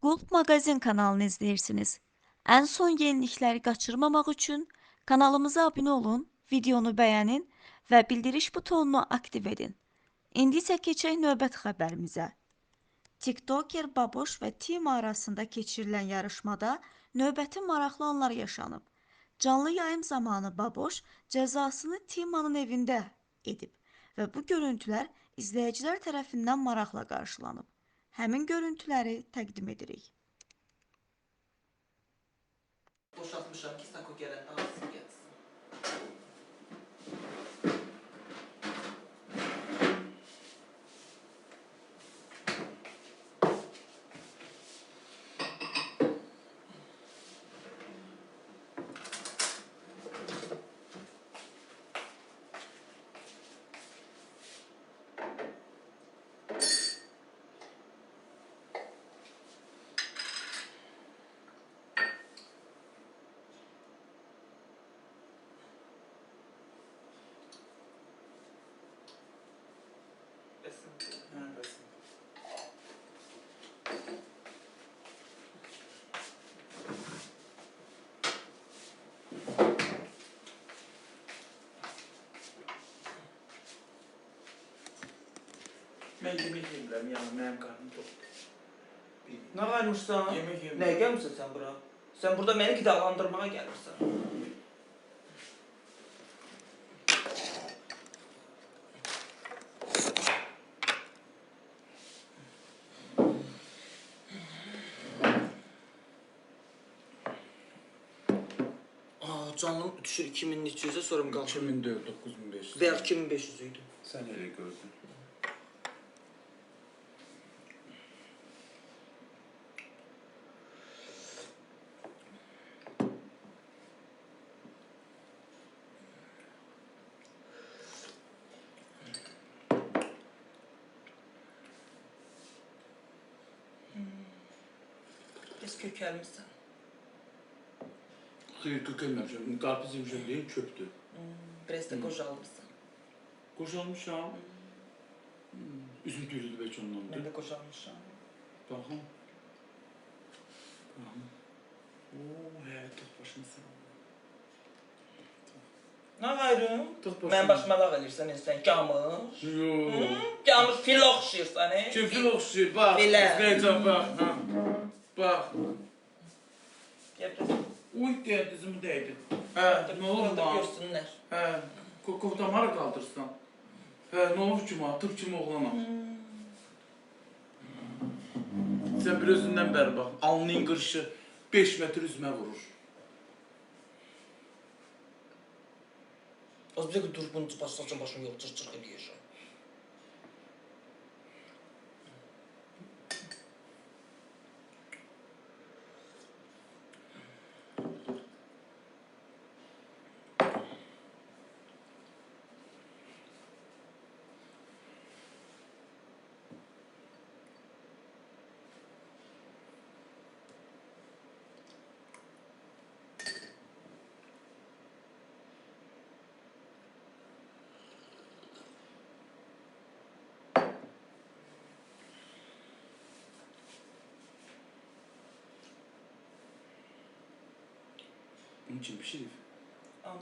Qulp Magazin kanalını izləyirsiniz. Ən son yenilikləri qaçırmamaq üçün kanalımıza abunə olun, videonu bəyənin və bildiriş butonunu aktiv edin. İndi isə keçək növbəti xəbərimizə. TikToker Baboş və Tima arasında keçirilən yarışmada növbəti maraqlı anlar yaşanıb. Canlı yayım zamanı Baboş cəzasını Tima'nın evində edib və bu görüntülər izləyicilər tərəfindən maraqla qarşılanıb. Həmin görüntüləri təqdim edirik. Boşaltmışam ki, Sako gələndə alsın gəlsin. Ben yemek yemiyorum ya, benim karnım tok. Ne varmışsan? Yemek yemiyorum. Ne gelmişsin sen bura? Sen burada beni qidalandırmağa gəlirsən. Canım düşür 2300'e sonra mı qalxır? 2004, 9500. Veya 2500 idi. Sen öyle gördün. Biz kökəlmişsən. Hayır, kökəlməmişəm. Qarpız yemişəm deyil, köpdü. Biraz da qocalmışsan. Qoşalmışam. Üzüm tüylüdü belki ondandır. Mən də qocalmışam. Baxın. Baxın. Oo, tek başına sen. Nə gayrım? Tek başına. Mən başıma lağ elirsən, sən gamış. Yoo. Gamış fil oxşayırsan, he? Kim fil oxşayır? Bak. Filə. İzləyəcəm, bak. Ha. Bak. Gəl, Uy, deyək, dizimi dəydi. Ne olur burada lan? görsünlər. Kokudan hara qaldırsan? Ne olur ki, tıp kimi oğlana. Sen bir özündən bəri bax, alnın qırışı 5 metr üzmə vurur. Az bir dur bunu saçın başını yol çırçırıq eləyəcəm. Bunun için bir şey değil. Anam.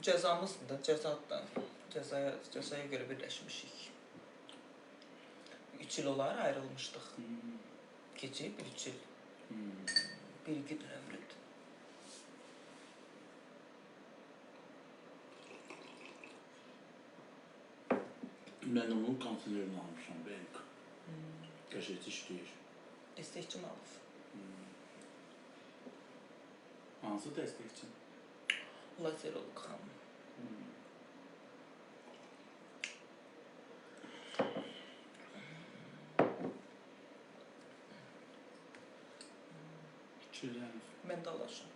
Cəzamız da, cəzaya görə birləşmişik. 3 il olar ayrılmışdıq. Keçib 3 il. Bir-iki ömrüdür. Ben onun kanserlerini almışam, belki. Qəşəng işləyir. Destekçi mi alıb? Hansı dəstəkçi? Lazer olub xanım. Kirlənir. Mən dalaşım.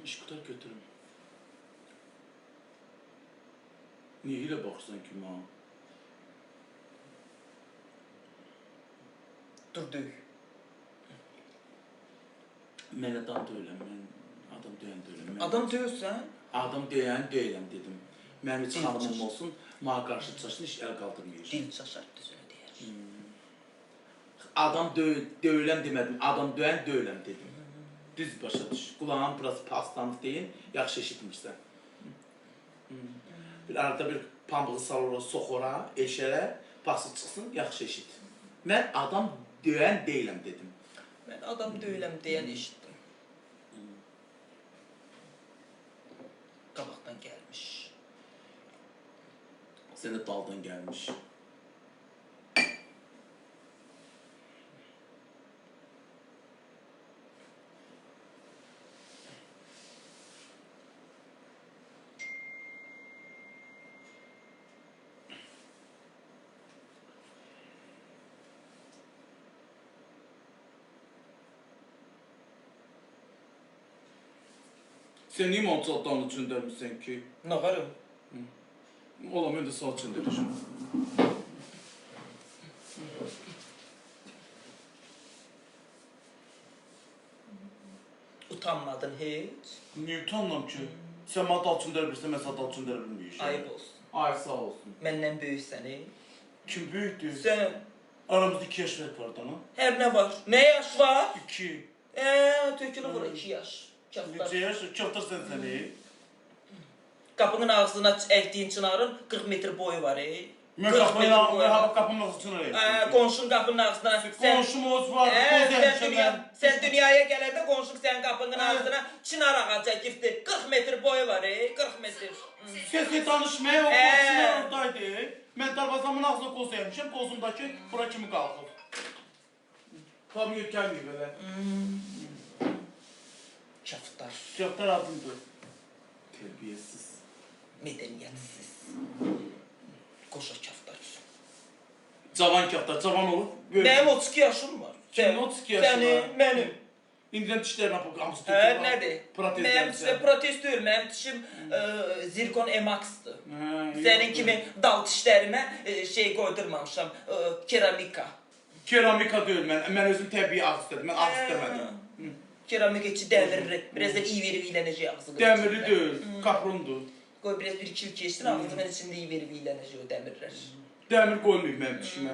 İş qutar götürüm. Niye elə baxırsan ki mənə? Dur döy. Mən adam deyiləm, mən adam deyən deyiləm. Adam döyürsən? Adam deyən deyiləm dedim. Mənim heç xanımım olsun, mənə qarşı çıxsın, heç əl qaldırmayır. Dil çaşar düzünü deyər. Adam döyüləm demədim, adam döyən deyiləm dedim. Düz başa düş. Qulağın burası paslanıq deyin, yaxşı eşitmirsən. Bir arada bir pambığı salora, soxora, eşərə, bası çıxsın, yaxşı eşit. Mən adam döyən deyiləm dedim. Mən adam döyüləm deyən eşitdim. Qabaqdan gəlmiş. Sən də daldan gəlmiş. Sən niyə mənə caddanı çöndərmişsən ki? Nə varım? Ola, mən də sağ çöndərişim. Utanmadın heç? Niyə utanmam ki? Sən mənə dal çöndərə bilirsən, mən sənə dal çöndərə bilməyişəm. Ayıb olsun. Ay, sağ olsun. Məndən böyüksən, Kim böyükdür? Sən, Aramızda 2 yaş var pardana. hər nə var? Nə yaş var? 2. Tökülü vura 2 yaş. Kaftar. Necə yaş? Kaftar sən səni. Qapının ağzına əkdiyin çınarın 40 metr boyu var, Mən 40 metr boyu var. qapının ağzına əyəm. Qonşun qapının ağzına. Qonşumuz var, qoz əymişəm mən. Sən dünyaya gələndə qonşun sənin qapının ağzına çınar ağacı əkibdi. 40 metr boyu var, 40 metr. Sesli danışmaya o qonşular oradaydı. Mən darvazamın ağzına qoz əymişəm, qozumdakı bura kimi qalxıb. Tam yürkəlməyib elə. Kaftar. Kaftar adımdır. Tərbiyəsiz. Mədəniyyətsiz. Qoşa kaftar. Cavan kaftar, cavan olub. Mənim 32 yaşım var. Kimin 32 yaşı var? Sənin, mənim. İndidən dişlərini apıb qamısı Nədir? Mənim protest deyil, mənim dişim zirkon emaksdır. Sənin kimi dal dişlərimə şey qoydurmamışam, keramika. Keramika deyil, mən özüm təbii ağız istədim, mən ağız istəmədim. Keramika içi dəmirli, biraz da iyi verib iylənəcək ağzı. Dəmirli deyil, kaprondur. Qoy biraz bir kil keçsin, ağzı mən içində iyi verib iylənəcək o dəmirlər. Dəmir qoymayıb mənim dişimə.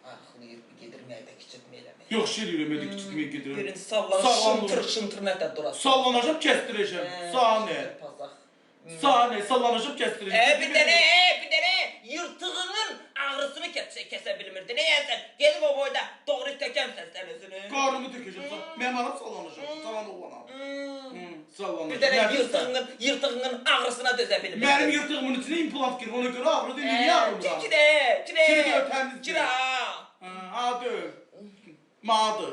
Arxlayır, gedir mədə kiçiltmə eləmək. Yox, şey deyirəm, mədə kiçiltməyə gedirəm. Görün, şıntır nətə durasın. Sallanacaq, kəstirəcəm. Sağa nə? Sağa nə? Sallanacaq, kəstirəcəm. Bir dənə, yırtığının ağrısını kəsə bilmirdi. Nəyəsən, gelib o boyda doğru tökəmsən sən özünü. Qarnımı tökəcəm, mənim anam sallanacaq, cavan oğlanam. Sallanacaq. Bir dənə yırtığının ağrısına dözə bilmirdi. Mənim yırtığımın içinə implant girib, ona görə ağrı deyil, niyə ağrımda? Kirə. Kira. Adı. Madı.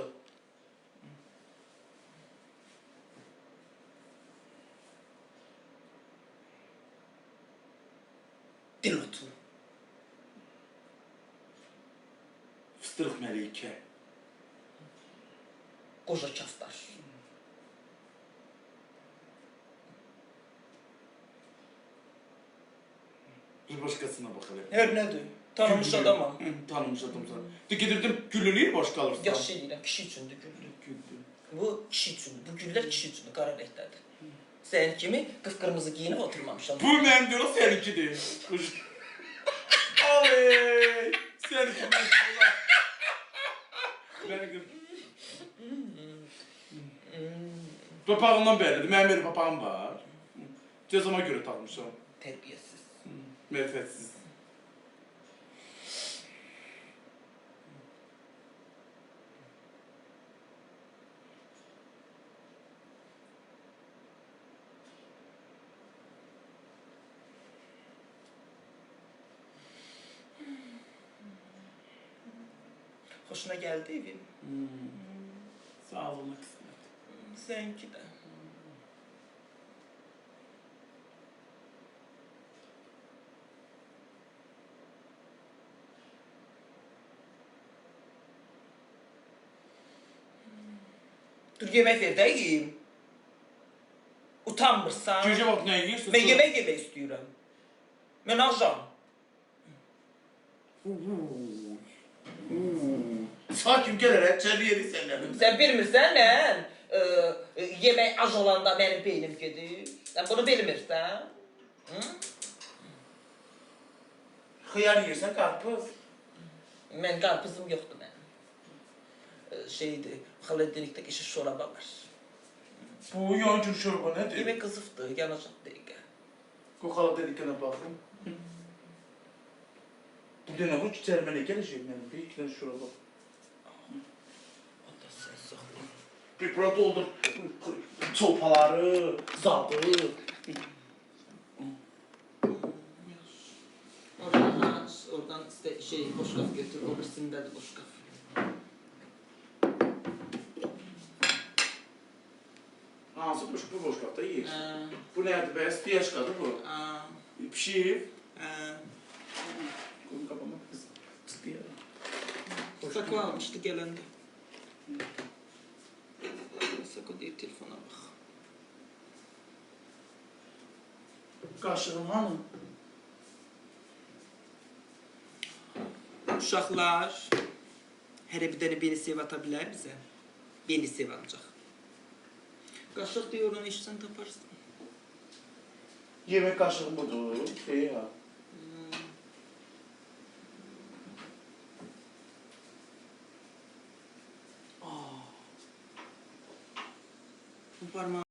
Dil otu. Fıstırıq məlikə. Qoca kaftar. Bir başqasına bax elə. Hər nədir? Tanınmış adamam. Tanınmış adamsan. De gedirdim gülünür başqa alırsan. Yaxşı eləyirəm, kişi üçündür güllü. Bu kişi üçündür, bu güllər kişi üçündür, qara rəngdədir. Sənin kimi qıpqırmızı giyinib oturmamışam. Bu mənim deyil, o səninkidir. Aley! Səninki mənim. Mənim. Papağından bəllidir, mənim bir papağım var. Cəzama görə taxmışam. Tərbiyəsiz. Mərifətsiz. Xoşuna gəldi evim. Sağ olun, qismət. Sənki də. Dur yemek ver de yiyeyim. Utanmırsan. Gece bak ne yiyorsun? Ben yemek yemek istiyorum. Ben ajan. Sakin gelerek çeli yedi senden. Sen bilmirsən mən yemək ajalanda mənim beynim gedir. Sən bunu bilmirsən. Hı? Hıyar yersen karpuz. Mən qarpızım yoxdur mənim. Şeydir, xaladelikdə işi şoraba var. Bu yancı şorba nedir? Yemək qızıqdır, yanacaq dəqiqə. Kokala dediklerine bakın. Bu da ne bu? Çermene gelecek benim. Bir iki tane şuraba. Onda sən soxdun. Bir burada doldur. Sopaları, zadı. Oradan aç, oradan boşqaf götür, o birisindədir boşqaf. Hansı bu boşlukta yer? Bu nerede be? Stiyajkadı bu. Pişir. Bunu kapamak kız. Çıktı ya. Sako almışdı gələndə. Sako deyir, telefona bax. Kaşığım hanım. Uşaqlar, hərə bir dənə beni sev ata bilər bizə. Beni sev ancaq. Qaşıq deyir, onu işsən taparsın. Yemek kaşığım budur. Ya. Bu parmağı